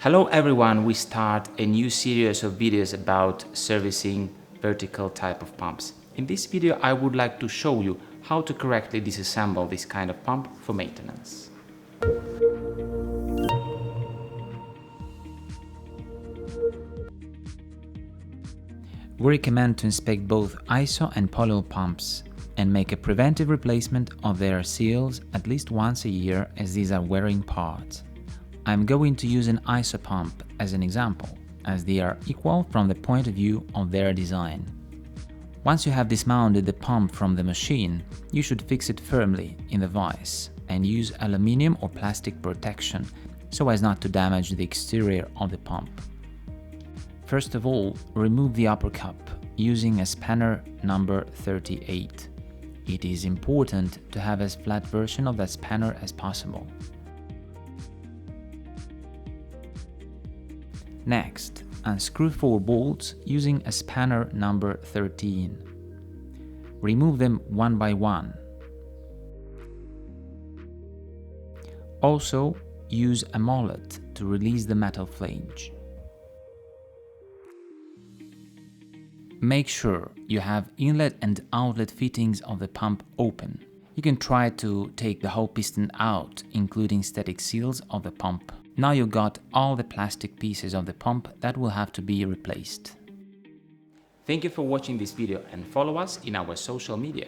Hello everyone, we start a new series of videos about servicing vertical type of pumps. In this video I would like to show you how to correctly disassemble this kind of pump for maintenance. We recommend to inspect both ISO and polyol pumps and make a preventive replacement of their seals at least once a year, as these are wearing parts. I'm going to use an ISO pump as an example, as they are equal from the point of view of their design. Once you have dismounted the pump from the machine, you should fix it firmly in the vise and use aluminium or plastic protection so as not to damage the exterior of the pump. First of all, remove the upper cup using a spanner number 38. It is important to have as flat version of that spanner as possible. Next, unscrew 4 bolts using a spanner number 13. Remove them one by one. Also, use a mallet to release the metal flange. Make sure you have inlet and outlet fittings of the pump open. You can try to take the whole piston out, including static seals of the pump. Now you got all the plastic pieces of the pump that will have to be replaced. Thank you for watching this video and follow us in our social media.